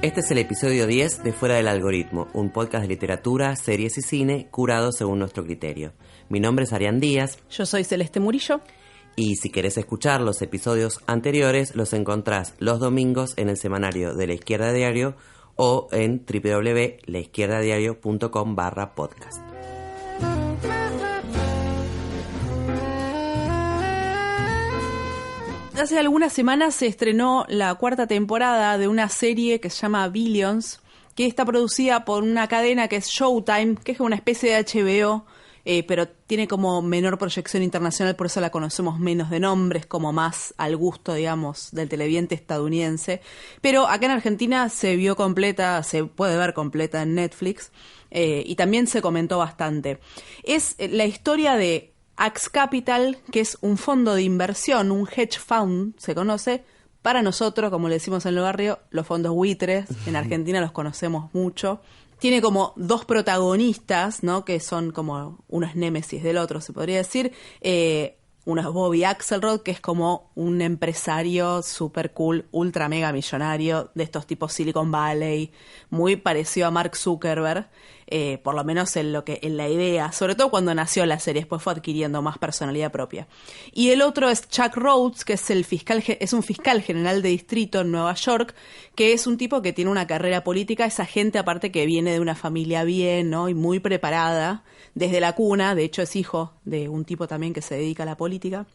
Este es el episodio 10 de Fuera del Algoritmo, un podcast de literatura, series y cine curado según nuestro criterio. Mi nombre es Arián Díaz. Yo soy Celeste Murillo. Y si querés escuchar los episodios anteriores, los encontrás los domingos en el semanario de La Izquierda Diario o en www.laizquierdadiario.com/podcast. Hace algunas semanas se estrenó la cuarta temporada de una serie que se llama Billions, que está producida por una cadena que es Showtime, que es una especie de HBO, pero tiene como menor proyección internacional, por eso la conocemos menos de nombres, como más al gusto, digamos, del televidente estadounidense. Pero acá en Argentina se vio completa, se puede ver completa en Netflix, y también se comentó bastante. Es la historia de Axe Capital, que es un fondo de inversión, un hedge fund, se conoce. Para nosotros, como le decimos en el barrio, los fondos buitres, en Argentina los conocemos mucho. Tiene como dos protagonistas, ¿no? Que son como unos némesis del otro, se podría decir. Uno es Bobby Axelrod, que es como un empresario super cool, ultra mega millonario, de estos tipos Silicon Valley, muy parecido a Mark Zuckerberg, por lo menos en la idea, sobre todo cuando nació la serie, después fue adquiriendo más personalidad propia. Y el otro es Chuck Rhodes, que es un fiscal general de distrito en Nueva York, que es un tipo que tiene una carrera política, esa gente aparte que viene de una familia bien, ¿no? Y muy preparada desde la cuna, de hecho es hijo de un tipo también que se dedica a la política.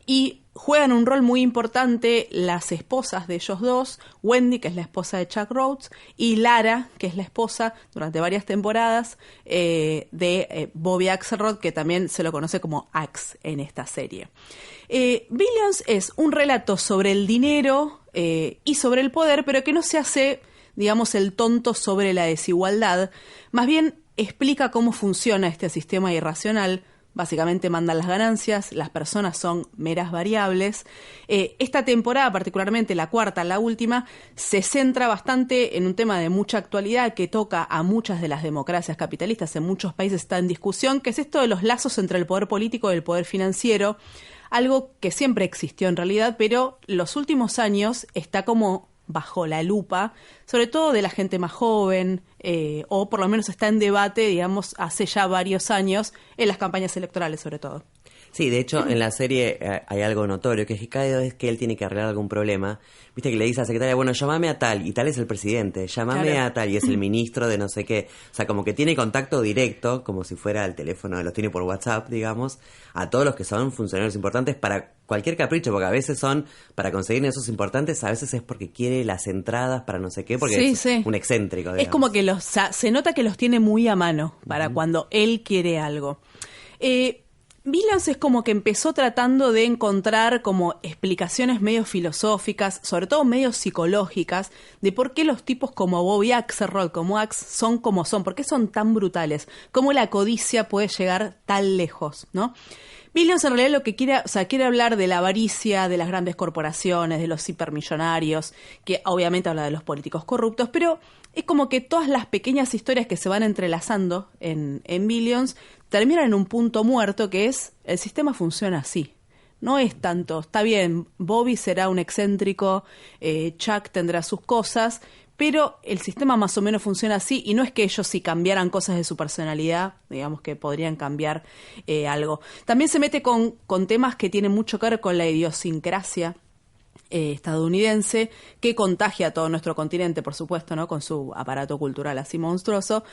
Y juegan un rol muy importante las esposas de ellos dos, Wendy, que es la esposa de Chuck Rhodes, y Lara, que es la esposa durante varias temporadas de Bobby Axelrod, que también se lo conoce como Axe en esta serie. Billions es un relato sobre el dinero y sobre el poder, pero que no se hace, digamos, el tonto sobre la desigualdad, más bien explica cómo funciona este sistema irracional. Básicamente mandan las ganancias, las personas son meras variables. Esta temporada, particularmente la cuarta, la última, se centra bastante en un tema de mucha actualidad que toca a muchas de las democracias capitalistas. En muchos países está en discusión, que es esto de los lazos entre el poder político y el poder financiero, algo que siempre existió en realidad, pero los últimos años está como bajo la lupa, sobre todo de la gente más joven, o por lo menos está en debate, digamos, hace ya varios años, en las campañas electorales sobre todo. Sí, de hecho, en la serie hay algo notorio, que es que cada vez que él tiene que arreglar algún problema, viste que le dice a la secretaria, bueno, llámame a tal, y tal es el presidente, llámame Claro. a tal, y es el ministro de no sé qué. O sea, como que tiene contacto directo, como si fuera el teléfono, los tiene por WhatsApp, digamos, a todos los que son funcionarios importantes para cualquier capricho, porque a veces son, para conseguir esos importantes, a veces es porque quiere las entradas para no sé qué, porque es un excéntrico, digamos. Es como que se nota que los tiene muy a mano para cuando él quiere algo. Billions es como que empezó tratando de encontrar como explicaciones medio filosóficas, sobre todo medio psicológicas, de por qué los tipos como Bobby Axelrod, como Axe, son como son, por qué son tan brutales, cómo la codicia puede llegar tan lejos, ¿no? Billions en realidad lo que quiere hablar de la avaricia, de las grandes corporaciones, de los hipermillonarios, que obviamente habla de los políticos corruptos, pero es como que todas las pequeñas historias que se van entrelazando en Billions terminan en un punto muerto, que es el sistema funciona así. No es tanto, está bien, Bobby será un excéntrico, Chuck tendrá sus cosas, pero el sistema más o menos funciona así, y no es que ellos si cambiaran cosas de su personalidad, digamos que podrían cambiar algo. También se mete con temas que tienen mucho que ver con la idiosincrasia estadounidense, que contagia a todo nuestro continente, por supuesto, ¿no? Con su aparato cultural así monstruoso,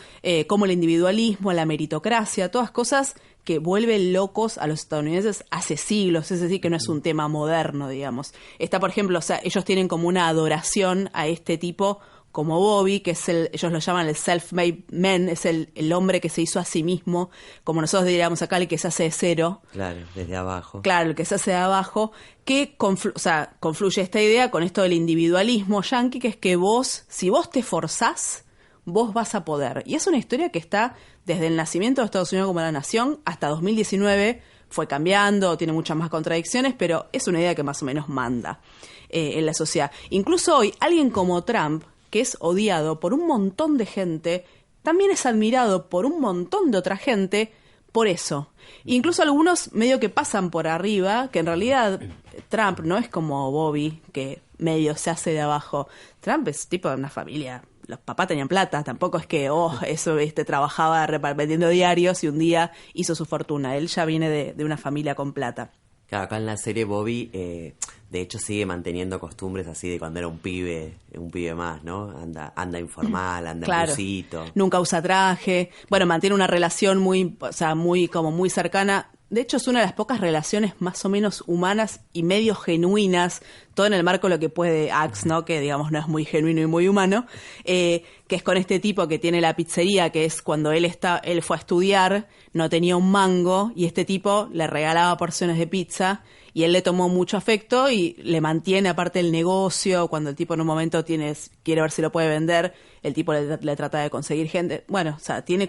como el individualismo, la meritocracia, todas cosas que vuelven locos a los estadounidenses hace siglos, es decir, que no es un tema moderno, digamos. Está, por ejemplo, o sea, ellos tienen como una adoración a este tipo como Bobby, que es ellos lo llaman el self-made man, es el hombre que se hizo a sí mismo, como nosotros diríamos acá, el que se hace de cero. Claro, desde abajo. Claro, el que se hace de abajo, que confluye esta idea con esto del individualismo yanqui, que es que si vos te esforzás, vos vas a poder. Y es una historia que está desde el nacimiento de Estados Unidos como la nación hasta 2019, fue cambiando, tiene muchas más contradicciones, pero es una idea que más o menos manda en la sociedad. Incluso hoy, alguien como Trump, que es odiado por un montón de gente, también es admirado por un montón de otra gente por eso. Incluso algunos medio que pasan por arriba, que en realidad Trump no es como Bobby, que medio se hace de abajo. Trump es tipo de una familia, los papás tenían plata, tampoco es que, eso, trabajaba vendiendo diarios y un día hizo su fortuna. Él ya viene de una familia con plata. Claro, acá en la serie Bobby, de hecho, sigue manteniendo costumbres así de cuando era un pibe más, ¿no? Anda informal, anda en busito. Nunca usa traje. Bueno, mantiene una relación muy cercana. De hecho, es una de las pocas relaciones más o menos humanas y medio genuinas, todo en el marco de lo que puede Axe, ¿no? Que, digamos, no es muy genuino y muy humano, que es con este tipo que tiene la pizzería, que es cuando él fue a estudiar, no tenía un mango, y este tipo le regalaba porciones de pizza, y él le tomó mucho afecto y le mantiene aparte el negocio. Cuando el tipo en un momento quiere ver si lo puede vender, el tipo le trata de conseguir gente. Bueno, o sea, tiene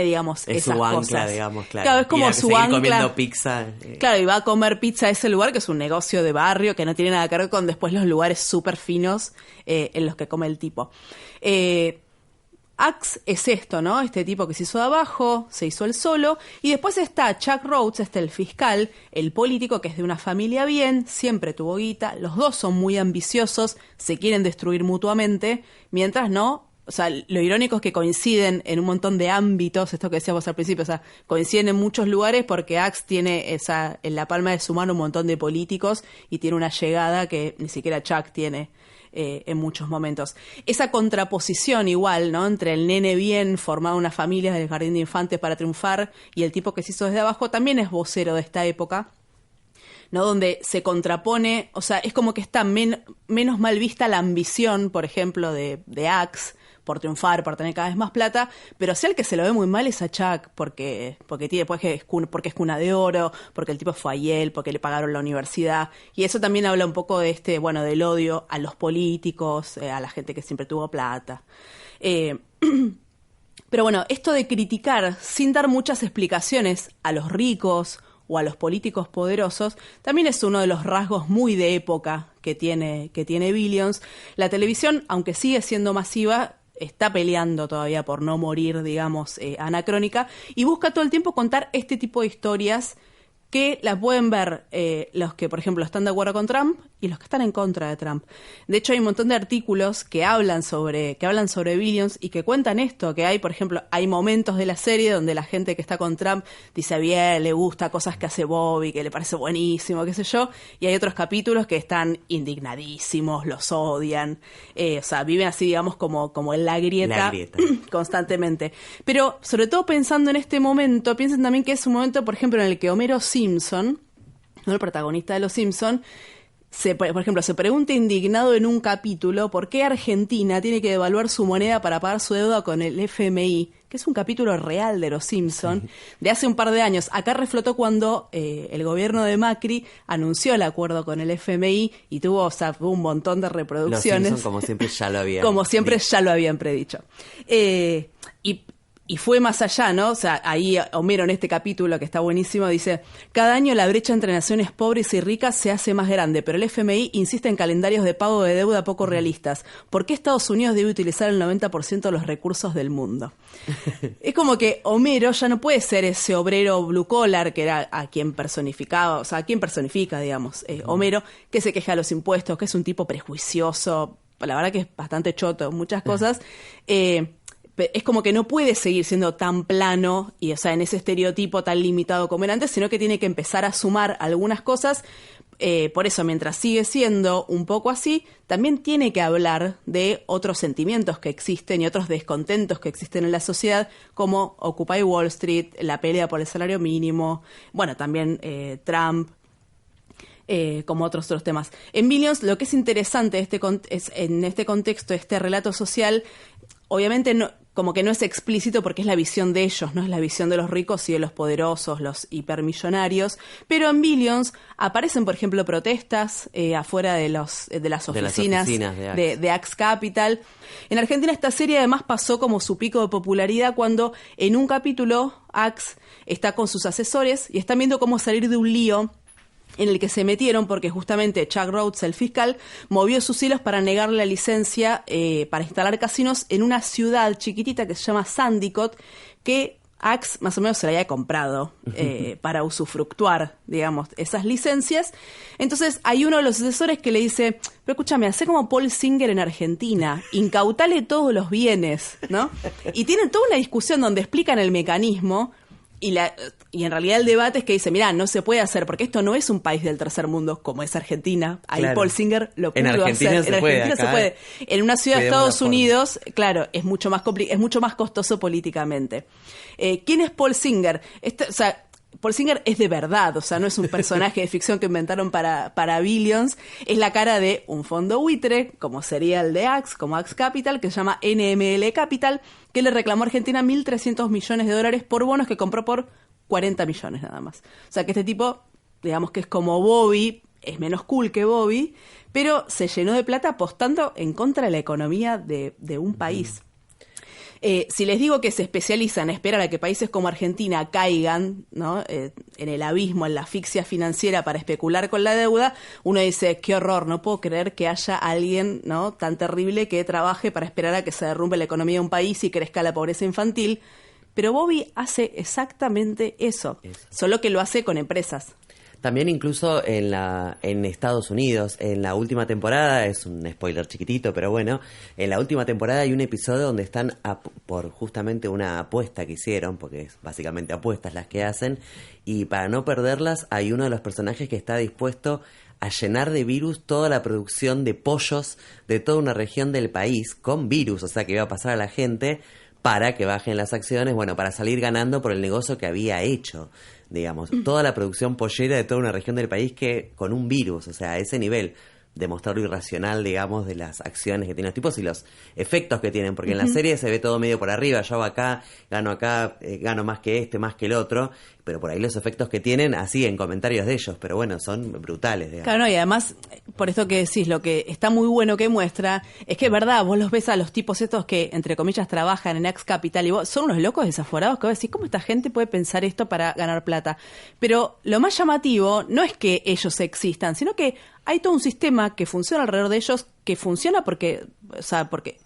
digamos es esas su ancla, cosas. Digamos, Claro, es como su ancla. Comiendo pizza. Claro, y va a comer pizza a ese lugar que es un negocio de barrio que no tiene nada que ver con después los lugares súper finos en los que come el tipo. Axe es esto, ¿no? Este tipo que se hizo de abajo, se hizo el solo, y después está Chuck Rhoades, el fiscal, el político que es de una familia bien, siempre tuvo guita, los dos son muy ambiciosos, se quieren destruir mutuamente, mientras no, o sea, lo irónico es que coinciden en un montón de ámbitos, esto que decíamos al principio, o sea, coinciden en muchos lugares porque Axe tiene en la palma de su mano un montón de políticos y tiene una llegada que ni siquiera Chuck tiene. En muchos momentos. Esa contraposición igual, ¿no? Entre el nene bien formado en una familia del jardín de infantes para triunfar y el tipo que se hizo desde abajo también es vocero de esta época, ¿no? Donde se contrapone, o sea, es como que está menos mal vista la ambición, por ejemplo, de Axe por triunfar, por tener cada vez más plata, pero si el que se lo ve muy mal es a Chuck, porque es cuna de oro, porque el tipo fue a Yale, porque le pagaron la universidad, y eso también habla un poco de del odio a los políticos, a la gente que siempre tuvo plata. Pero bueno, esto de criticar sin dar muchas explicaciones a los ricos o a los políticos poderosos, también es uno de los rasgos muy de época que tiene Billions. La televisión, aunque sigue siendo masiva, está peleando todavía por no morir, digamos, anacrónica, y busca todo el tiempo contar este tipo de historias que las pueden ver los que, por ejemplo, están de acuerdo con Trump y los que están en contra de Trump. De hecho, hay un montón de artículos que hablan sobre Billions y que cuentan esto, que hay, por ejemplo, hay momentos de la serie donde la gente que está con Trump dice bien, le gusta cosas que hace Bobby, que le parece buenísimo, qué sé yo, y hay otros capítulos que están indignadísimos, los odian, o sea, viven así, digamos, como en la grieta. Constantemente. Pero, sobre todo pensando en este momento, piensen también que es un momento, por ejemplo, en el que Homero Simpson, ¿no? El protagonista de Los Simpson, por ejemplo, se pregunta indignado en un capítulo por qué Argentina tiene que devaluar su moneda para pagar su deuda con el FMI, que es un capítulo real de Los Simpson, de hace un par de años. Acá reflotó cuando el gobierno de Macri anunció el acuerdo con el FMI y tuvo un montón de reproducciones. Los Simpson, como siempre, ya lo habían ya lo habían predicho. Y fue más allá, ¿no? O sea, ahí Homero en este capítulo, que está buenísimo, dice: cada año la brecha entre naciones pobres y ricas se hace más grande, pero el FMI insiste en calendarios de pago de deuda poco realistas. ¿Por qué Estados Unidos debe utilizar el 90% de los recursos del mundo? Es como que Homero ya no puede ser ese obrero blue collar, que era a quien personificaba, o sea, a quien personifica, digamos, Homero, que se queja de los impuestos, que es un tipo prejuicioso, la verdad que es bastante choto, muchas cosas, es como que no puede seguir siendo tan plano y, o sea, en ese estereotipo tan limitado como era antes, sino que tiene que empezar a sumar algunas cosas. Por eso, mientras sigue siendo un poco así, también tiene que hablar de otros sentimientos que existen y otros descontentos que existen en la sociedad, como Occupy Wall Street, la pelea por el salario mínimo, bueno, también Trump, como otros temas. En Billions, lo que es interesante es en este contexto, este relato social, obviamente no, como que no es explícito porque es la visión de ellos, no es la visión de los ricos y de los poderosos, los hipermillonarios, pero en Billions aparecen, por ejemplo, protestas afuera de las oficinas de Axe Capital. En Argentina esta serie además pasó como su pico de popularidad cuando en un capítulo Axe está con sus asesores y están viendo cómo salir de un lío en el que se metieron porque justamente Chuck Rhoades, el fiscal, movió sus hilos para negarle la licencia para instalar casinos en una ciudad chiquitita que se llama Sandicott, que Axe más o menos se la había comprado para usufructuar, digamos, esas licencias. Entonces hay uno de los asesores que le dice, pero escúchame, hacé como Paul Singer en Argentina, incautale todos los bienes, ¿no? Y tienen toda una discusión donde explican el mecanismo. Y en realidad el debate es que dice, mirá, no se puede hacer, porque esto no es un país del tercer mundo como es Argentina. Ahí claro. Paul Singer lo pudo hacer. En Argentina se puede. En una ciudad de Estados Unidos, claro, es mucho más costoso políticamente. ¿Quién es Paul Singer? Paul Singer es de verdad, o sea, no es un personaje de ficción que inventaron para Billions, es la cara de un fondo buitre, como sería el de Axe, como Axe Capital, que se llama NML Capital, que le reclamó a Argentina $1.300 millones por bonos que compró por 40 millones nada más. O sea, que este tipo, digamos que es como Bobby, es menos cool que Bobby, pero se llenó de plata apostando en contra de la economía de un país. Si les digo que se especializa en esperar a que países como Argentina caigan, ¿no? En el abismo, en la asfixia financiera para especular con la deuda, uno dice, qué horror, no puedo creer que haya alguien, ¿no?, tan terrible que trabaje para esperar a que se derrumbe la economía de un país y crezca la pobreza infantil. Pero Bobby hace exactamente eso, solo que lo hace con empresas. También incluso en Estados Unidos, en la última temporada, es un spoiler chiquitito, pero bueno, en la última temporada hay un episodio donde están por justamente una apuesta que hicieron, porque es básicamente apuestas las que hacen, y para no perderlas hay uno de los personajes que está dispuesto a llenar de virus toda la producción de pollos de toda una región del país con virus, o sea que iba a pasar a la gente para que bajen las acciones, bueno, para salir ganando por el negocio que había hecho. Digamos, toda la producción pollera de toda una región del país que con un virus, o sea, a ese nivel, demostrar lo irracional, digamos, de las acciones que tienen los tipos y los efectos que tienen, porque en la serie se ve todo medio por arriba, yo hago acá, gano más que este, más que el otro, pero por ahí los efectos que tienen, así en comentarios de ellos, pero bueno, son brutales, digamos. Claro, no, y además, por esto que decís, lo que está muy bueno que muestra, es que es verdad, vos los ves a los tipos estos que, entre comillas, trabajan en Axe Capital y vos, son unos locos desaforados que vos decís, ¿cómo esta gente puede pensar esto para ganar plata? Pero lo más llamativo no es que ellos existan, sino que hay todo un sistema que funciona alrededor de ellos, que funciona porque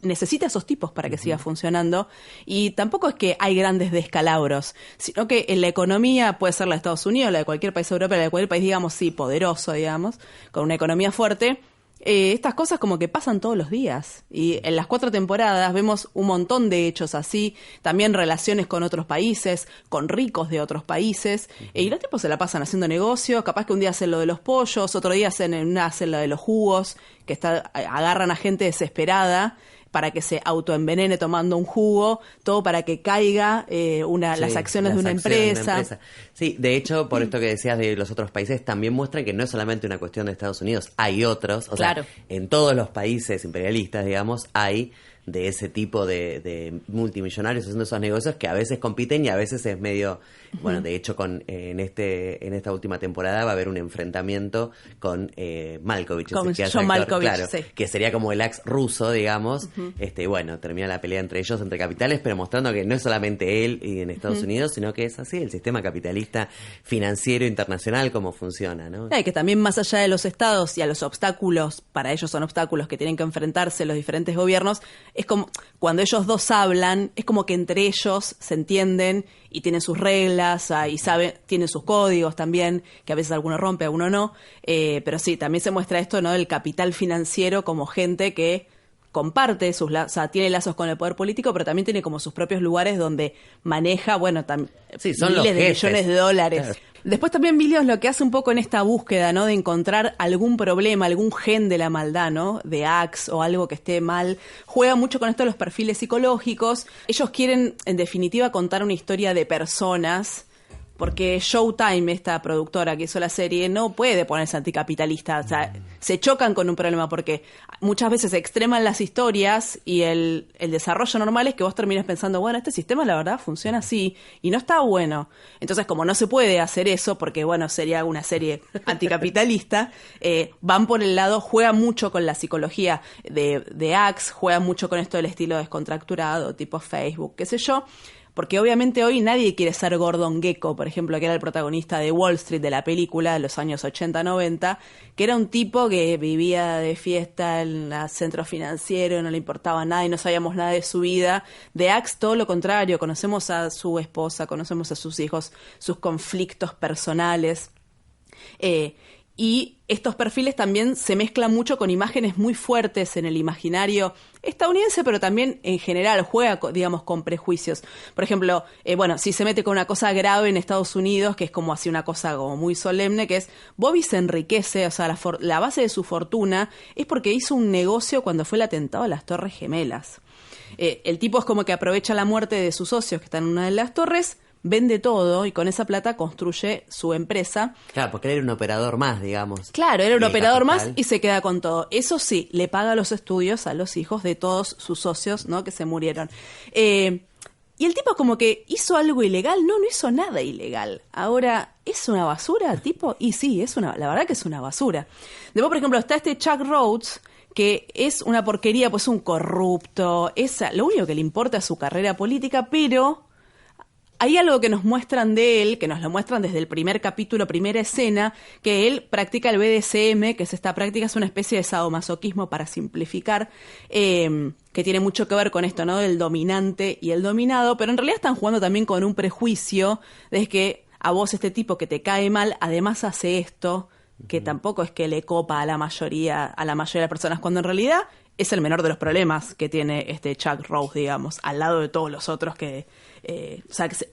necesita esos tipos para que siga funcionando, y tampoco es que hay grandes descalabros, sino que en la economía, puede ser la de Estados Unidos, la de cualquier país europeo, la de cualquier país, digamos, sí, poderoso, digamos, con una economía fuerte, estas cosas como que pasan todos los días. Y en las 4 temporadas vemos un montón de hechos así, también relaciones con otros países, con ricos de otros países, y los tipos se la pasan haciendo negocios, capaz que un día hacen lo de los pollos, otro día hacen lo de los jugos, que agarran a gente desesperada para que se autoenvenene tomando un jugo, todo para que caiga las acciones de una empresa. Sí, de hecho, por esto que decías de los otros países, también muestran que no es solamente una cuestión de Estados Unidos, hay otros, o sea, en todos los países imperialistas, digamos, hay de ese tipo de multimillonarios haciendo esos negocios que a veces compiten y a veces es medio... Bueno, de hecho, en esta última temporada va a haber un enfrentamiento con Malkovich. Con John Malkovich, claro, sí. Que sería como el Axe ruso, digamos. Bueno, termina la pelea entre ellos, entre capitales, pero mostrando que no es solamente él y en Estados Unidos, sino que es así, el sistema capitalista financiero internacional, cómo funciona, ¿no? Y que también más allá de los estados y a los obstáculos, para ellos son obstáculos que tienen que enfrentarse los diferentes gobiernos, es como cuando ellos dos hablan, es como que entre ellos se entienden y tienen sus reglas y tienen sus códigos también, que a veces alguno rompe, alguno no, pero sí, también se muestra esto, ¿no?, del capital financiero como gente que comparte tiene lazos con el poder político, pero también tiene como sus propios lugares donde maneja, bueno, son miles de millones de dólares. Claro. Después también Billions lo que hace un poco en esta búsqueda, ¿no?, de encontrar algún problema, algún gen de la maldad, ¿no?, de Axe o algo que esté mal, juega mucho con esto de los perfiles psicológicos. Ellos quieren, en definitiva, contar una historia de personas, porque Showtime, esta productora que hizo la serie, no puede ponerse anticapitalista. O sea, se chocan con un problema porque muchas veces se extreman las historias y el desarrollo normal es que vos termines pensando, bueno, este sistema la verdad funciona así y no está bueno. Entonces, como no se puede hacer eso, porque bueno, sería una serie anticapitalista, van por el lado, juegan mucho con la psicología de Axe, juegan mucho con esto del estilo descontracturado, tipo Facebook, qué sé yo, Porque obviamente hoy nadie quiere ser Gordon Gekko, por ejemplo, que era el protagonista de Wall Street de la película de los años 80-90, que era un tipo que vivía de fiesta en el centro financiero, no le importaba nada y no sabíamos nada de su vida. De Axe todo lo contrario, conocemos a su esposa, conocemos a sus hijos, sus conflictos personales. Y estos perfiles también se mezclan mucho con imágenes muy fuertes en el imaginario estadounidense, pero también en general juega, digamos, con prejuicios. Por ejemplo, si se mete con una cosa grave en Estados Unidos, que es como así una cosa como muy solemne, que es Bobby se enriquece, o sea, la base de su fortuna es porque hizo un negocio cuando fue el atentado a las Torres Gemelas. El tipo es como que aprovecha la muerte de sus socios que están en una de las torres, vende todo y con esa plata construye su empresa. Claro, porque él era un operador más, digamos. Claro, era un operador más y se queda con todo. Eso sí, le paga los estudios a los hijos de todos sus socios, ¿no? Que se murieron. Y el tipo como que hizo algo ilegal. No hizo nada ilegal. Ahora, ¿es una basura, tipo? Y sí, la verdad que es una basura. Después, por ejemplo, está este Chuck Rhoades, que es una porquería, pues un corrupto. Lo único que le importa es su carrera política, pero hay algo que nos muestran de él, que nos lo muestran desde el primer capítulo, primera escena, que él practica el BDSM, que es esta práctica, es una especie de sadomasoquismo para simplificar, que tiene mucho que ver con esto, ¿no? Del dominante y el dominado, pero en realidad están jugando también con un prejuicio de que a vos este tipo que te cae mal, además hace esto, que tampoco es que le copa a la mayoría de las personas, cuando en realidad es el menor de los problemas que tiene este Chuck Rhoades, digamos, al lado de todos los otros que que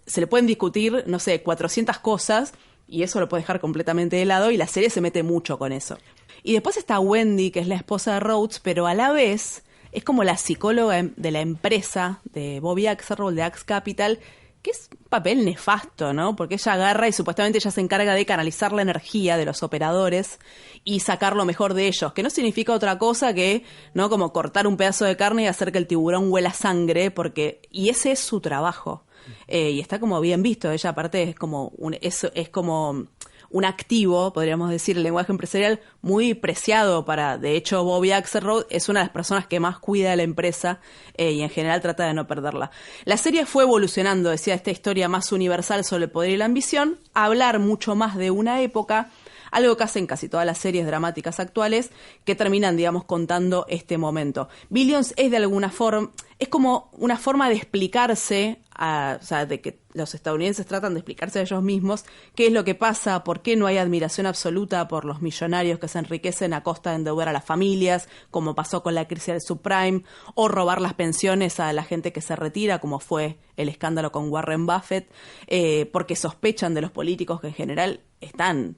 se le pueden discutir, no sé, 400 cosas y eso lo puede dejar completamente de lado y la serie se mete mucho con eso. Y después está Wendy, que es la esposa de Rhoades, pero a la vez es como la psicóloga de la empresa de Bobby Axelrod, de Axe Capital, que es un papel nefasto, ¿no? Porque ella agarra y supuestamente ella se encarga de canalizar la energía de los operadores y sacar lo mejor de ellos, que no significa otra cosa que, ¿no? Como cortar un pedazo de carne y hacer que el tiburón huela sangre, y ese es su trabajo. Y está como bien visto. Ella aparte es como un activo, podríamos decir, el lenguaje empresarial muy preciado de hecho, Bobby Axelrod es una de las personas que más cuida de la empresa y en general trata de no perderla. La serie fue evolucionando, decía, esta historia más universal sobre el poder y la ambición, a hablar mucho más de una época, algo que hacen casi todas las series dramáticas actuales, que terminan, digamos, contando este momento. Billions es de alguna forma, es como una forma de explicarse, de que los estadounidenses tratan de explicarse a ellos mismos qué es lo que pasa, por qué no hay admiración absoluta por los millonarios que se enriquecen a costa de endeudar a las familias, como pasó con la crisis del subprime, o robar las pensiones a la gente que se retira, como fue el escándalo con Warren Buffett, porque sospechan de los políticos que en general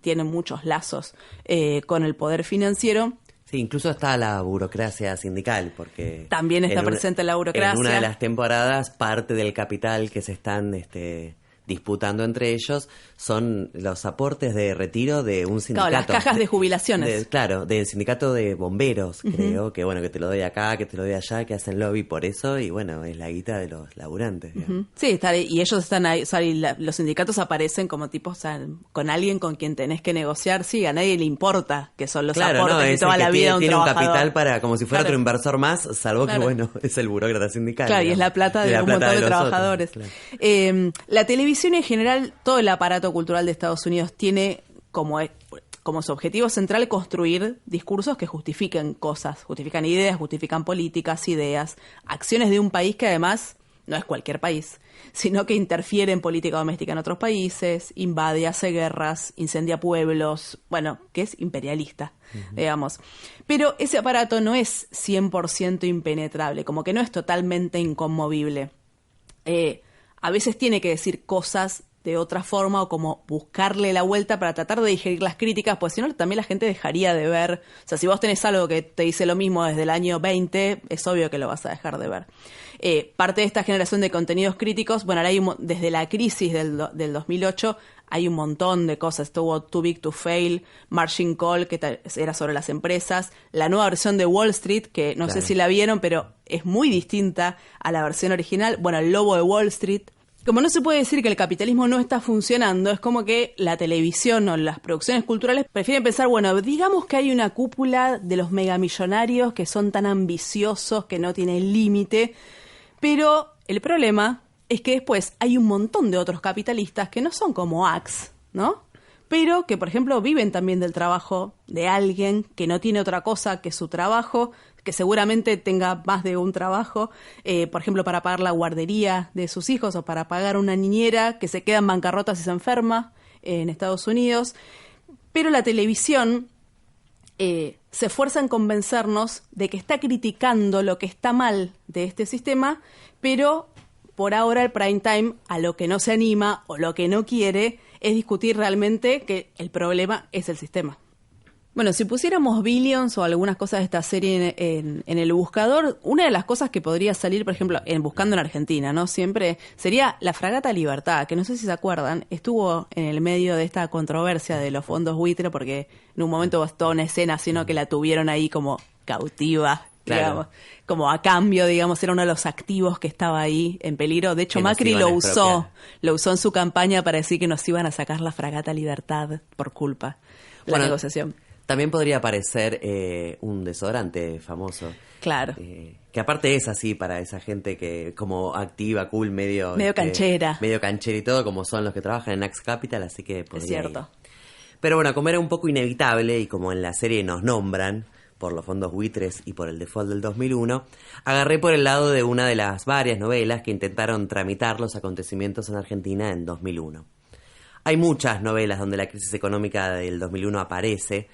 tienen muchos lazos con el poder financiero. Sí, incluso está la burocracia sindical, porque también está presente la burocracia. En una de las temporadas, parte del capital que se están disputando entre ellos son los aportes de retiro de un sindicato. Claro, las cajas de jubilaciones. Del sindicato de bomberos, creo, que que te lo doy acá, que te lo doy allá, que hacen lobby por eso, y bueno, es la guita de los laburantes. Sí, y ellos están ahí, los sindicatos aparecen como tipos, con alguien con quien tenés que negociar, sí, a nadie le importa que son los aportes de toda la vida de un tiene trabajador. Un capital para, como si fuera otro inversor más, salvo que, es el burócrata sindical. Claro, y es la plata de un montón de trabajadores. Otros, claro. La televisión en general, todo el aparato cultural de Estados Unidos tiene como su objetivo central construir discursos que justifiquen cosas, justifican ideas, justifican políticas, ideas, acciones de un país que además no es cualquier país, sino que interfiere en política doméstica en otros países, invade, hace guerras, incendia pueblos, que es imperialista, digamos. Pero ese aparato no es 100% impenetrable, como que no es totalmente inconmovible. A veces tiene que decir cosas de otra forma o como buscarle la vuelta para tratar de digerir las críticas, pues si no también la gente dejaría de ver. O sea, si vos tenés algo que te dice lo mismo desde el año 20, es obvio que lo vas a dejar de ver. Parte de esta generación de contenidos críticos, ahora desde la crisis del 2008 hay un montón de cosas. Estuvo Too Big to Fail, Margin Call, que era sobre las empresas, la nueva versión de Wall Street, que no sé si la vieron, pero es muy distinta a la versión original. El Lobo de Wall Street. Como no se puede decir que el capitalismo no está funcionando, es como que la televisión o las producciones culturales prefieren pensar, digamos que hay una cúpula de los megamillonarios que son tan ambiciosos que no tienen límite, pero el problema es que después hay un montón de otros capitalistas que no son como Axe, ¿no? Pero que, por ejemplo, viven también del trabajo de alguien que no tiene otra cosa que su trabajo, que seguramente tenga más de un trabajo, por ejemplo, para pagar la guardería de sus hijos o para pagar una niñera que se queda en bancarrota si se enferma en Estados Unidos. Pero la televisión se esfuerza en convencernos de que está criticando lo que está mal de este sistema, pero por ahora el prime time a lo que no se anima o lo que no quiere es discutir realmente que el problema es el sistema. Bueno, si pusiéramos Billions o algunas cosas de esta serie en el buscador, una de las cosas que podría salir, por ejemplo, buscando en Argentina, ¿no? Siempre sería la Fragata Libertad, que no sé si se acuerdan, estuvo en el medio de esta controversia de los fondos buitre, porque en un momento bastó una escena, sino que la tuvieron ahí como cautiva, claro, digamos, como a cambio, digamos, era uno de los activos que estaba ahí en peligro. De hecho, Macri lo usó en su campaña para decir que nos iban a sacar la Fragata Libertad por culpa de la negociación. También podría aparecer un desodorante famoso. Claro. Que aparte es así para esa gente que como activa, cool, medio canchera. Medio canchera y todo, como son los que trabajan en Axe Capital, así que podría es cierto ir. Pero bueno, como era un poco inevitable y como en la serie nos nombran por los fondos buitres y por el default del 2001, agarré por el lado de una de las varias novelas que intentaron tramitar los acontecimientos en Argentina en 2001. Hay muchas novelas donde la crisis económica del 2001 aparece,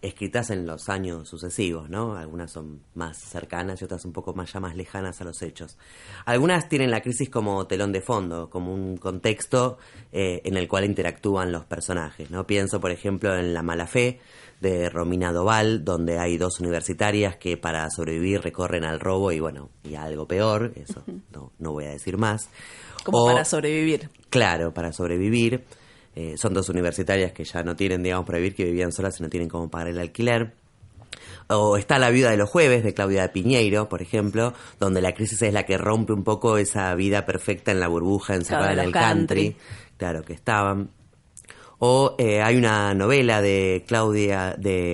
escritas en los años sucesivos, ¿no? Algunas son más cercanas y otras un poco más lejanas a los hechos. Algunas tienen la crisis como telón de fondo, como un contexto en el cual interactúan los personajes, ¿no? Pienso, por ejemplo, en La mala fe, de Romina Doval, donde hay dos universitarias que para sobrevivir recorren al robo y a algo peor, eso no voy a decir más. Para sobrevivir. Claro, para sobrevivir. Son dos universitarias que ya no tienen, digamos, para vivir, que vivían solas y no tienen cómo pagar el alquiler. O está La viuda de los jueves, de Claudia Piñeiro, por ejemplo, donde la crisis es la que rompe un poco esa vida perfecta en la burbuja, encerrada en el country. Claro, que estaban. O hay una novela de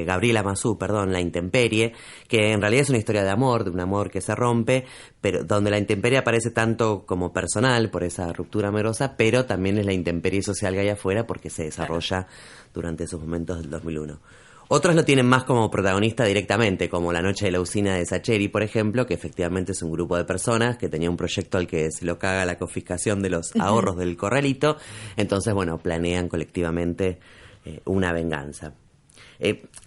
Gabriela Mazú, La intemperie, que en realidad es una historia de un amor que se rompe, pero donde la intemperie aparece tanto como personal por esa ruptura amorosa, pero también es la intemperie social que hay afuera porque se desarrolla durante esos momentos del 2001. Otros lo tienen más como protagonista directamente, como La noche de la usina de Sacheri, por ejemplo, que efectivamente es un grupo de personas que tenía un proyecto al que se lo caga la confiscación de los ahorros del corralito. Entonces, planean colectivamente una venganza.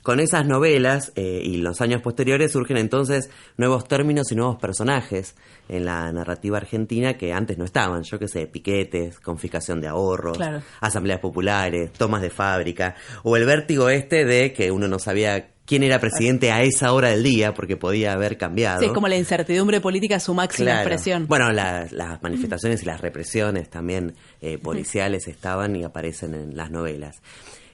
Con esas novelas y los años posteriores surgen entonces nuevos términos y nuevos personajes en la narrativa argentina que antes no estaban. Yo qué sé, piquetes, confiscación de ahorros, claro, asambleas populares, tomas de fábrica, o el vértigo de que uno no sabía quién era presidente a esa hora del día porque podía haber cambiado. Sí, es como la incertidumbre política, su máxima expresión. Bueno, las manifestaciones y las represiones también policiales estaban y aparecen en las novelas.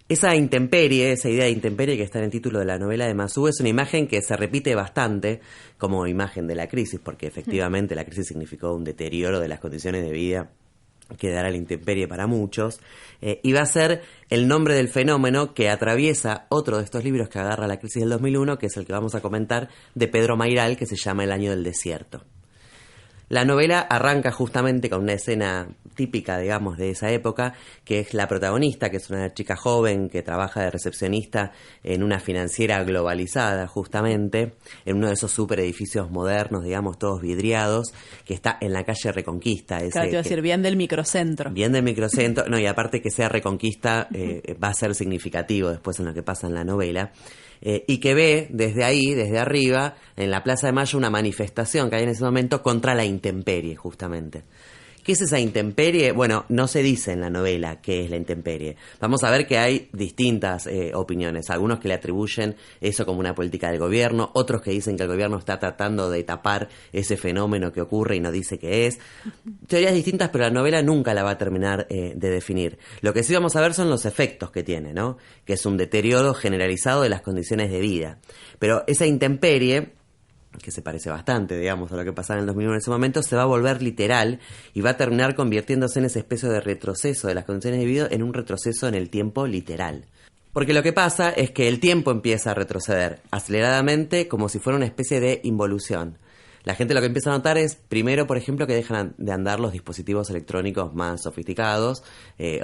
Esa intemperie, esa idea de intemperie que está en el título de la novela de Mazú, es una imagen que se repite bastante como imagen de la crisis, porque efectivamente la crisis significó un deterioro de las condiciones de vida que dará la intemperie para muchos, y va a ser el nombre del fenómeno que atraviesa otro de estos libros que agarra la crisis del 2001, que es el que vamos a comentar, de Pedro Mayral, que se llama El año del desierto. La novela arranca justamente con una escena típica, digamos, de esa época, que es la protagonista, que es una chica joven que trabaja de recepcionista en una financiera globalizada, justamente, en uno de esos super edificios modernos, digamos, todos vidriados, que está en la calle Reconquista. Claro, te iba a decir, bien del microcentro. Bien del microcentro, no, y aparte que sea Reconquista va a ser significativo después en lo que pasa en la novela. Y que ve desde ahí, desde arriba, en la Plaza de Mayo, una manifestación que hay en ese momento contra la intemperie, justamente. ¿Qué es esa intemperie? Bueno, no se dice en la novela qué es la intemperie. Vamos a ver que hay distintas opiniones. Algunos que le atribuyen eso como una política del gobierno, otros que dicen que el gobierno está tratando de tapar ese fenómeno que ocurre y no dice qué es. Teorías distintas, pero la novela nunca la va a terminar de definir. Lo que sí vamos a ver son los efectos que tiene, ¿no? Que es un deterioro generalizado de las condiciones de vida. Pero esa intemperie, que se parece bastante, digamos, a lo que pasaba en el 2001 en ese momento, se va a volver literal y va a terminar convirtiéndose en esa especie de retroceso de las condiciones de vida en un retroceso en el tiempo literal. Porque lo que pasa es que el tiempo empieza a retroceder aceleradamente como si fuera una especie de involución. la gente lo que empieza a notar es, primero, por ejemplo, que dejan de andar los dispositivos electrónicos más sofisticados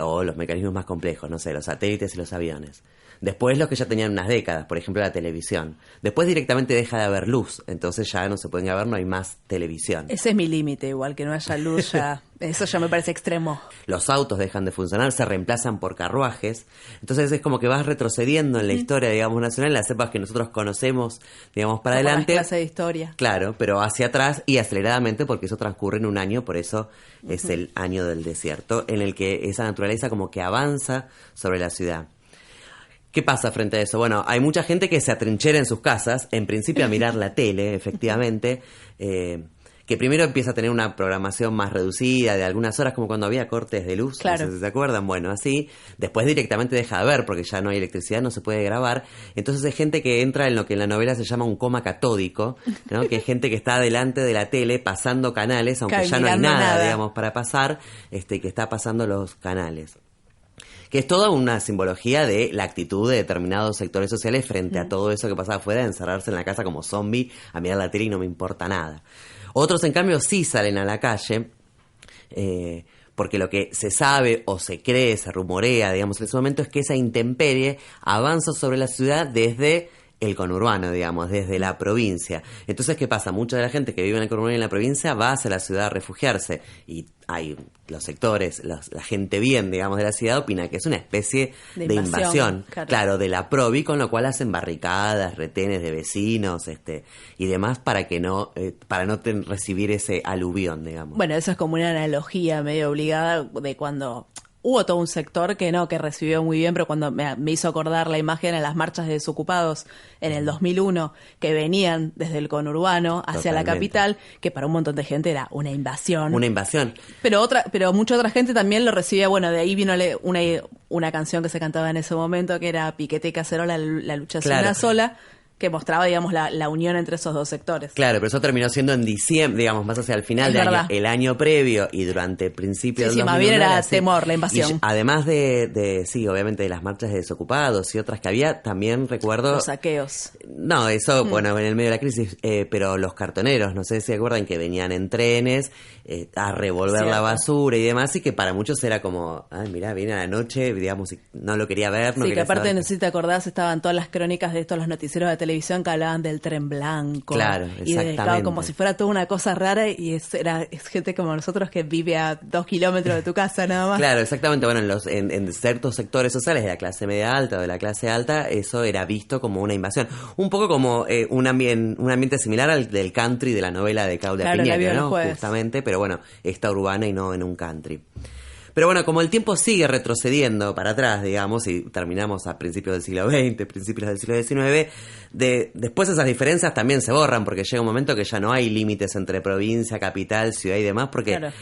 o los mecanismos más complejos, no sé, los satélites y los aviones. Después los que ya tenían unas décadas, por ejemplo la televisión. Después directamente deja de haber luz, entonces ya no se pueden ver, no hay más televisión. Ese es mi límite, igual que no haya luz, ya eso ya me parece extremo. Los autos dejan de funcionar, se reemplazan por carruajes. Entonces es como que vas retrocediendo en la historia, digamos, nacional, las épocas que nosotros conocemos, digamos, para adelante. Las clases de historia. Claro, pero hacia atrás y aceleradamente porque eso transcurre en un año, por eso es el año del desierto, en el que esa naturaleza como que avanza sobre la ciudad. ¿Qué pasa frente a eso? Bueno, hay mucha gente que se atrinchera en sus casas, en principio a mirar la tele, efectivamente, que primero empieza a tener una programación más reducida de algunas horas, como cuando había cortes de luz, claro. No sé si se acuerdan, bueno, así. Después directamente deja de ver, porque ya no hay electricidad, no se puede grabar. Entonces hay gente que entra en lo que en la novela se llama un coma catódico, ¿no? Que es gente que está delante de la tele pasando canales, aunque ya no hay nada, digamos, para pasar, que está pasando los canales. Que es toda una simbología de la actitud de determinados sectores sociales frente a todo eso que pasa afuera, de encerrarse en la casa como zombie, a mirar la tele y no me importa nada. Otros, en cambio, sí salen a la calle, porque lo que se sabe o se cree, se rumorea, digamos, en ese momento es que esa intemperie avanza sobre la ciudad desde el conurbano, digamos, desde la provincia. Entonces, ¿qué pasa? Mucha de la gente que vive en el conurbano y en la provincia va hacia la ciudad a refugiarse. Y hay los sectores, la gente bien, digamos, de la ciudad opina que es una especie de invasión. Claro, de la provi, con lo cual hacen barricadas, retenes de vecinos, y demás para que no, recibir ese aluvión, digamos. Bueno, eso es como una analogía medio obligada de cuando hubo todo un sector que recibió muy bien, pero cuando me hizo acordar la imagen en las marchas de desocupados en el 2001, que venían desde el conurbano hacia la capital, que para un montón de gente era una invasión. Una invasión. Pero mucha otra gente también lo recibía, bueno, de ahí vino una canción que se cantaba en ese momento, que era Piquete y Cacerola, la lucha es una sola, que mostraba, digamos, la unión entre esos dos sectores. Claro, pero eso terminó siendo en diciembre, digamos, más hacia el final del año, el año previo y durante el principio del 2001. Sí, más bien era temor, la invasión. Y además sí, obviamente de las marchas de desocupados y otras que había, también recuerdo... Los saqueos. No, eso, bueno, en el medio de la crisis, pero los cartoneros, no sé si se acuerdan que venían en trenes a revolver la basura y demás, y que para muchos era como, ay, mirá, viene a la noche, digamos, y no lo quería ver, no sí, quería que aparte, saber. no sé si te acordás, estaban todas las crónicas de estos, los noticieros de televisión que hablaban del tren blanco. Claro, exactamente. Y como si fuera toda una cosa rara, y es gente como nosotros que vive a 2 kilómetros de tu casa nada más. Claro, exactamente. Bueno, en ciertos sectores sociales de la clase media alta o de la clase alta, eso era visto como una invasión. Un poco como un ambiente similar al del country de la novela de Claudia Piñero, ¿no? Justamente, pero bueno, está urbana y no en un country. Pero bueno, como el tiempo sigue retrocediendo para atrás, digamos, y terminamos a principios del siglo XX, principios del siglo XIX, después esas diferencias también se borran, porque llega un momento que ya no hay límites entre provincia, capital, ciudad y demás, porque claro,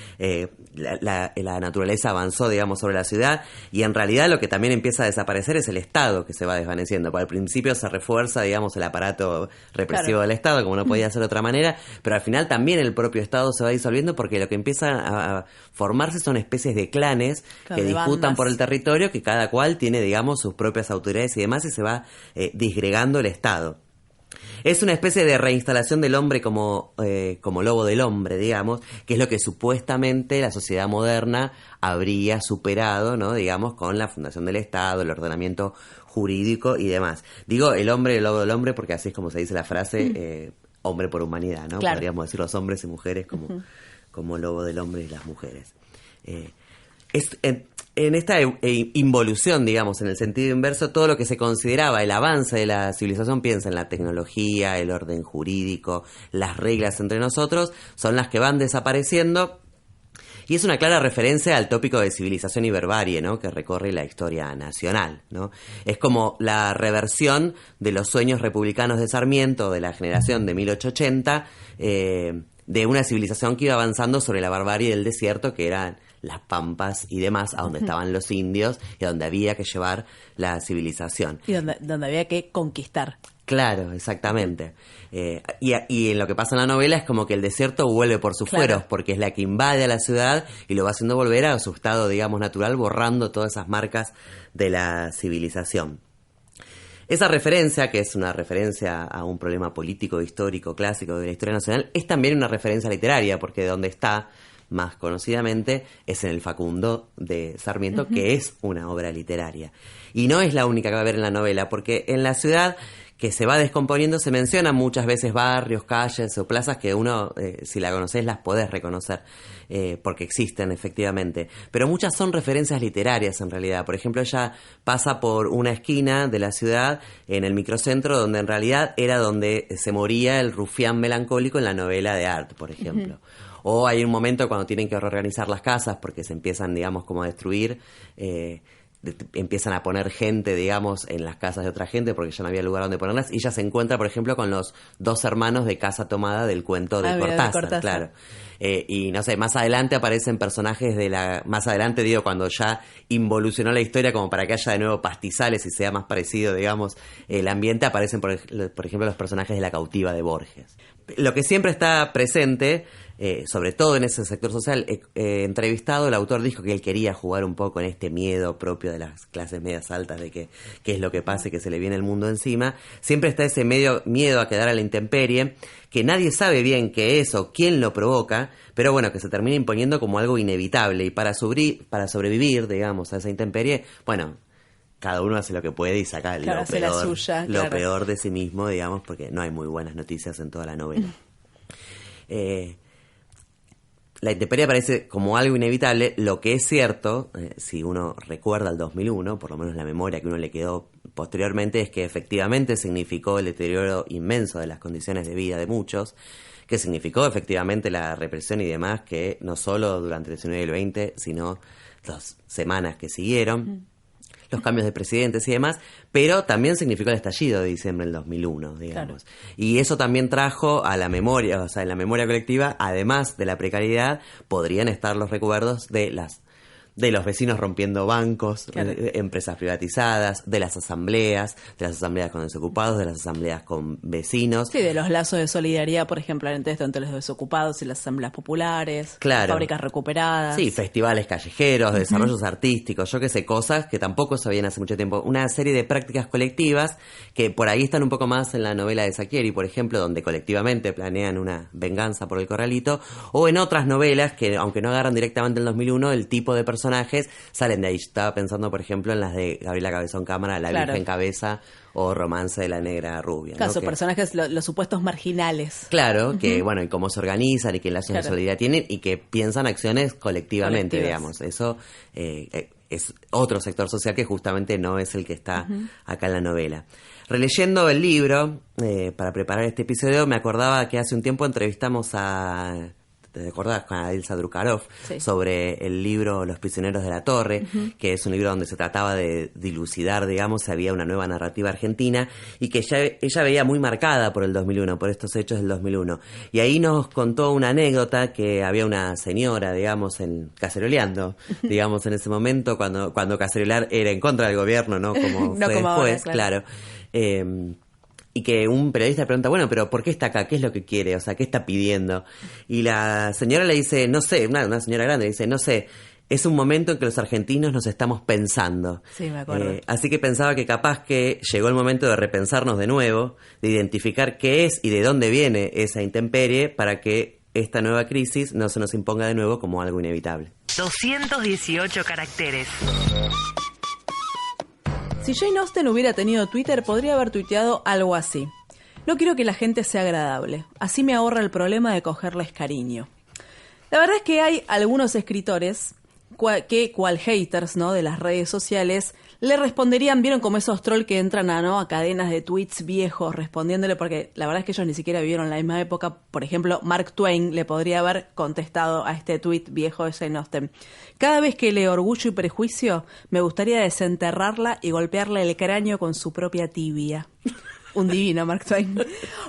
la naturaleza avanzó, digamos, sobre la ciudad, y en realidad lo que también empieza a desaparecer es el Estado, que se va desvaneciendo. Porque al principio se refuerza, digamos, el aparato represivo del Estado, como no podía ser de otra manera, pero al final también el propio Estado se va disolviendo, porque lo que empieza a formarse son especies de claro, que disputan bandas por el territorio, que cada cual tiene, digamos, sus propias autoridades y demás, y se va disgregando el Estado. Es una especie de reinstalación del hombre como lobo del hombre, digamos, que es lo que supuestamente la sociedad moderna habría superado, ¿no? Digamos, con la fundación del Estado, el ordenamiento jurídico y demás. Digo el lobo del hombre, porque así es como se dice la frase, hombre por humanidad, ¿no? Claro. Podríamos decir los hombres y mujeres como lobo del hombre y las mujeres. En esta involución, digamos, en el sentido inverso, todo lo que se consideraba el avance de la civilización, piensa en la tecnología, el orden jurídico, las reglas entre nosotros, son las que van desapareciendo. Y es una clara referencia al tópico de civilización y barbarie, ¿no? Que recorre la historia nacional, ¿no? Es como la reversión de los sueños republicanos de Sarmiento, de la generación de 1880, de una civilización que iba avanzando sobre la barbarie del desierto, que eran las pampas y demás, a donde estaban los indios y a donde había que llevar la civilización. Y donde había que conquistar. Claro, exactamente. Y en lo que pasa en la novela es como que el desierto vuelve por sus fueros, porque es la que invade a la ciudad y lo va haciendo volver a su estado, digamos, natural, borrando todas esas marcas de la civilización. Esa referencia, que es una referencia a un problema político, histórico, clásico de la historia nacional, es también una referencia literaria, porque donde está, más conocidamente, es en el Facundo de Sarmiento, que es una obra literaria. Y no es la única que va a haber en la novela, porque en la ciudad que se va descomponiendo se mencionan muchas veces barrios, calles o plazas que uno, si la conoces, las podés reconocer, porque existen efectivamente. Pero muchas son referencias literarias en realidad. Por ejemplo, ella pasa por una esquina de la ciudad en el microcentro donde en realidad era donde se moría el rufián melancólico en la novela de Art, por ejemplo. O hay un momento cuando tienen que reorganizar las casas porque se empiezan, digamos, como a destruir, empiezan a poner gente, digamos, en las casas de otra gente porque ya no había lugar donde ponerlas, y ella se encuentra, por ejemplo, con los 2 hermanos de Casa Tomada del cuento de Cortázar, claro. Y no sé, más adelante aparecen personajes más adelante digo, cuando ya involucionó la historia como para que haya de nuevo pastizales y sea más parecido, digamos, el ambiente, aparecen, por ejemplo, los personajes de La cautiva de Borges. Lo que siempre está presente, sobre todo en ese sector social, entrevistado, el autor dijo que él quería jugar un poco en este miedo propio de las clases medias altas, de que qué es lo que pasa y que se le viene el mundo encima. Siempre está ese miedo a quedar a la intemperie, que nadie sabe bien qué es o quién lo provoca, pero bueno, que se termina imponiendo como algo inevitable. Y para sobrevivir, digamos, a esa intemperie, bueno, cada uno hace lo que puede y saca lo peor de sí mismo, digamos, porque no hay muy buenas noticias en toda la novela. La intemperie aparece como algo inevitable. Lo que es cierto, si uno recuerda el 2001, por lo menos la memoria que uno le quedó posteriormente, es que efectivamente significó el deterioro inmenso de las condiciones de vida de muchos, que significó efectivamente la represión y demás, que no solo durante el 19 y el 20, sino las semanas que siguieron, los cambios de presidentes y demás, pero también significó el estallido de diciembre del 2001, digamos. Claro. Y eso también trajo a la memoria, o sea, en la memoria colectiva, además de la precariedad, podrían estar los recuerdos de los vecinos rompiendo bancos, claro, empresas privatizadas, de las asambleas con desocupados, de las asambleas con vecinos. Sí, de los lazos de solidaridad, por ejemplo, entre los desocupados y las asambleas populares, claro, fábricas recuperadas. Sí, festivales callejeros, desarrollos artísticos, yo qué sé, cosas que tampoco se veían hace mucho tiempo. Una serie de prácticas colectivas que por ahí están un poco más en la novela de Sacchieri, por ejemplo, donde colectivamente planean una venganza por el corralito, o en otras novelas que, aunque no agarran directamente el 2001, el tipo de personajes salen de ahí. Estaba pensando, por ejemplo, en las de Gabriela Cabezón Cámara, La Virgen Cabeza o Romance de la Negra Rubia. Claro, ¿no? Personajes, los supuestos marginales. Claro, que bueno, y cómo se organizan y qué lazos de solidaridad tienen y que piensan acciones colectivamente, digamos. Eso es otro sector social que justamente no es el que está acá en la novela. Releyendo el libro, para preparar este episodio, me acordaba que hace un tiempo entrevistamos ¿te acordás? Con Elsa Drukarov, sí, sobre el libro Los prisioneros de la torre, que es un libro donde se trataba de dilucidar, digamos, si había una nueva narrativa argentina, y que ella veía muy marcada por el 2001, por estos hechos del 2001. Y ahí nos contó una anécdota que había una señora, digamos, caceroleando, digamos, en ese momento, cuando cacerolear era en contra del gobierno, ¿no? Como no fue como después, ahora, claro. Y que un periodista le pregunta, bueno, pero ¿por qué está acá? ¿Qué es lo que quiere? O sea, ¿qué está pidiendo? Y la señora le dice, no sé, una señora grande le dice, no sé, es un momento en que los argentinos nos estamos pensando. Sí, me acuerdo. Así que pensaba que capaz que llegó el momento de repensarnos de nuevo, de identificar qué es y de dónde viene esa intemperie para que esta nueva crisis no se nos imponga de nuevo como algo inevitable. 218 caracteres. Si Jane Austen hubiera tenido Twitter, podría haber tuiteado algo así. No quiero que la gente sea agradable. Así me ahorra el problema de cogerles cariño. La verdad es que hay algunos escritores que, cual haters, ¿no?, de las redes sociales, le responderían, vieron como esos trolls que entran a cadenas de tweets viejos respondiéndole, porque la verdad es que ellos ni siquiera vivieron la misma época. Por ejemplo, Mark Twain le podría haber contestado a este tweet viejo de Jane Austen: cada vez que leo Orgullo y Prejuicio, me gustaría desenterrarla y golpearle el cráneo con su propia tibia. Un divino, Mark Twain.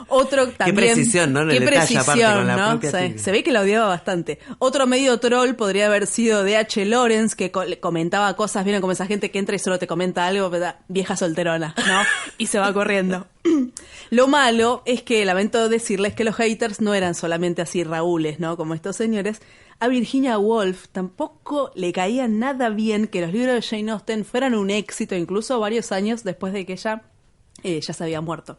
Otro también. Qué precisión, ¿no? Qué precisión, ¿no? Se ve que la odiaba bastante. Otro medio troll podría haber sido D.H. Lawrence, que comentaba cosas, vieron como esa gente que entra y solo te comenta algo, ¿verdad? Vieja solterona, ¿no? Y se va corriendo. Lo malo es que lamento decirles que los haters no eran solamente así Raúles, ¿no? Como estos señores. A Virginia Woolf tampoco le caía nada bien que los libros de Jane Austen fueran un éxito, incluso varios años después de que ella ya se había muerto.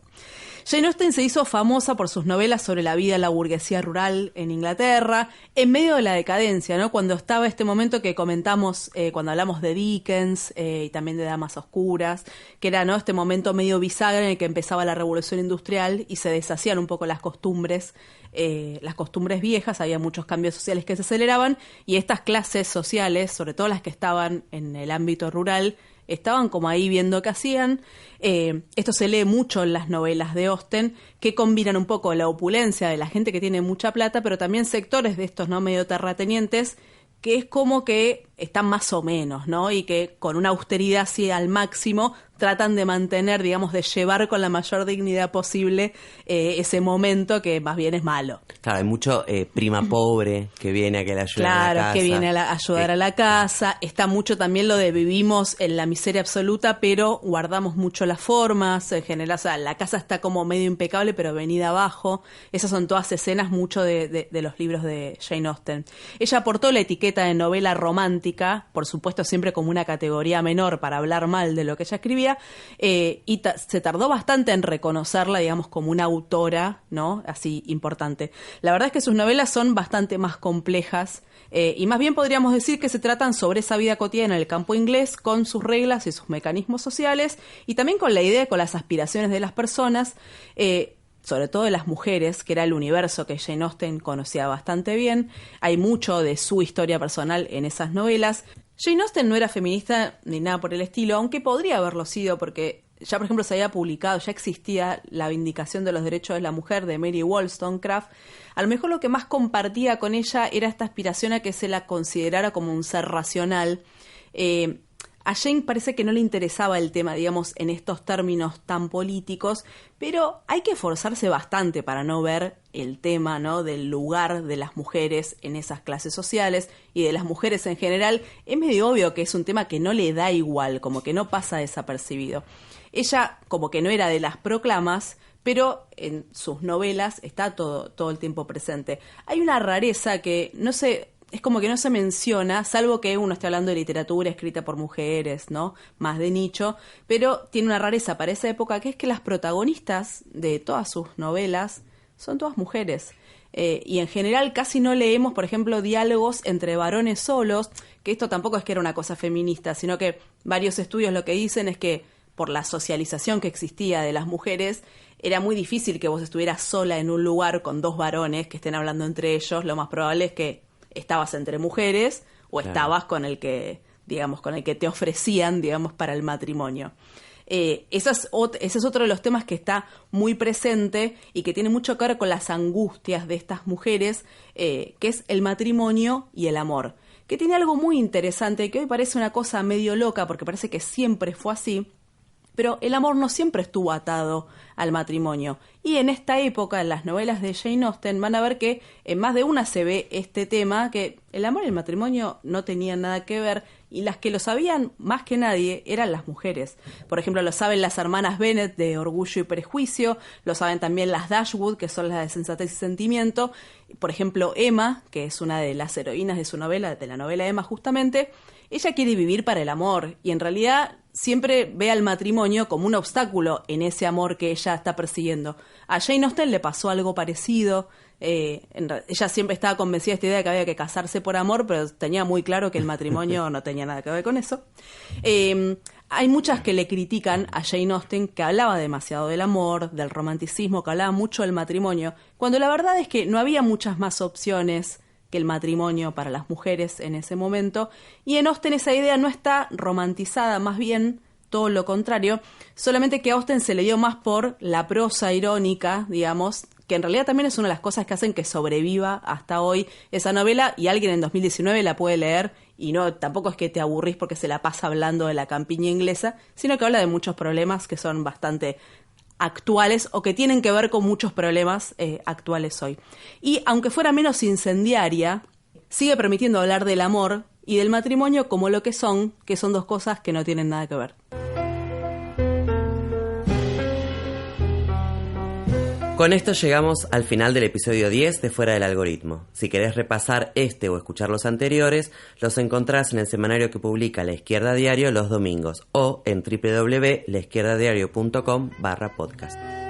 Jane Austen se hizo famosa por sus novelas sobre la vida de la burguesía rural en Inglaterra, en medio de la decadencia, ¿no? Cuando estaba este momento que comentamos cuando hablamos de Dickens y también de Damas Oscuras, que era, ¿no?, este momento medio bisagra en el que empezaba la revolución industrial y se deshacían un poco las costumbres viejas, había muchos cambios sociales que se aceleraban y estas clases sociales, sobre todo las que estaban en el ámbito rural, estaban como ahí viendo qué hacían. Esto se lee mucho en las novelas de Austen, que combinan un poco la opulencia de la gente que tiene mucha plata, pero también sectores de estos, ¿no?, medio terratenientes, que es como que están más o menos, ¿no? Y que con una austeridad así al máximo tratan de mantener, digamos, de llevar con la mayor dignidad posible ese momento que más bien es malo. Claro, hay mucho prima pobre que viene a que le ayude a la casa. Claro, que viene a ayudar a la casa. Está mucho también lo de vivimos en la miseria absoluta, pero guardamos mucho las formas. En general, o sea, la casa está como medio impecable, pero venida abajo. Esas son todas escenas mucho de los libros de Jane Austen. Ella aportó la etiqueta de novela romántica, por supuesto siempre como una categoría menor para hablar mal de lo que ella escribía, y se tardó bastante en reconocerla, digamos, como una autora, ¿no?, así importante. La verdad es que sus novelas son bastante más complejas y más bien podríamos decir que se tratan sobre esa vida cotidiana en el campo inglés con sus reglas y sus mecanismos sociales y también con la idea, con las aspiraciones de las personas, sobre todo de las mujeres, que era el universo que Jane Austen conocía bastante bien. Hay mucho de su historia personal en esas novelas. Jane Austen no era feminista ni nada por el estilo, aunque podría haberlo sido porque ya, por ejemplo, se había publicado, ya existía La Vindicación de los Derechos de la Mujer de Mary Wollstonecraft. A lo mejor lo que más compartía con ella era esta aspiración a que se la considerara como un ser racional. A Jane parece que no le interesaba el tema, digamos, en estos términos tan políticos, pero hay que esforzarse bastante para no ver el tema, ¿no?, del lugar de las mujeres en esas clases sociales y de las mujeres en general. Es medio obvio que es un tema que no le da igual, como que no pasa desapercibido. Ella como que no era de las proclamas, pero en sus novelas está todo el tiempo presente. Hay una rareza que es como que no se menciona, salvo que uno esté hablando de literatura escrita por mujeres, ¿no?, más de nicho, pero tiene una rareza para esa época, que es que las protagonistas de todas sus novelas son todas mujeres. Y en general casi no leemos, por ejemplo, diálogos entre varones solos, que esto tampoco es que era una cosa feminista, sino que varios estudios lo que dicen es que por la socialización que existía de las mujeres, era muy difícil que vos estuvieras sola en un lugar con dos varones que estén hablando entre ellos. Lo más probable es que estabas entre mujeres o claro, estabas con el que te ofrecían, digamos, para el matrimonio. Ese es otro de los temas que está muy presente y que tiene mucho que ver con las angustias de estas mujeres, que es el matrimonio y el amor, que tiene algo muy interesante, que hoy parece una cosa medio loca porque parece que siempre fue así, pero el amor no siempre estuvo atado al matrimonio. Y en esta época, en las novelas de Jane Austen, van a ver que en más de una se ve este tema, que el amor y el matrimonio no tenían nada que ver, y las que lo sabían más que nadie eran las mujeres. Por ejemplo, lo saben las hermanas Bennet de Orgullo y Prejuicio, lo saben también las Dashwood, que son las de Sensatez y Sentimiento. Por ejemplo, Emma, que es una de las heroínas de su novela, de la novela Emma justamente, ella quiere vivir para el amor, y en realidad siempre ve al matrimonio como un obstáculo en ese amor que ella está persiguiendo. A Jane Austen le pasó algo parecido. Ella siempre estaba convencida de esta idea de que había que casarse por amor, pero tenía muy claro que el matrimonio no tenía nada que ver con eso. Hay muchas que le critican a Jane Austen, que hablaba demasiado del amor, del romanticismo, que hablaba mucho del matrimonio, cuando la verdad es que no había muchas más opciones que el matrimonio para las mujeres en ese momento, y en Austen esa idea no está romantizada, más bien todo lo contrario, solamente que a Austen se le dio más por la prosa irónica, digamos, que en realidad también es una de las cosas que hacen que sobreviva hasta hoy esa novela, y alguien en 2019 la puede leer y no, tampoco es que te aburrís porque se la pasa hablando de la campiña inglesa, sino que habla de muchos problemas que son bastante actuales o que tienen que ver con muchos problemas actuales hoy. Y aunque fuera menos incendiaria, sigue permitiendo hablar del amor y del matrimonio como lo que son dos cosas que no tienen nada que ver. Con esto llegamos al final del episodio 10 de Fuera del Algoritmo. Si querés repasar este o escuchar los anteriores, los encontrás en el semanario que publica La Izquierda Diario los domingos o en www.laizquierdadiario.com/podcast.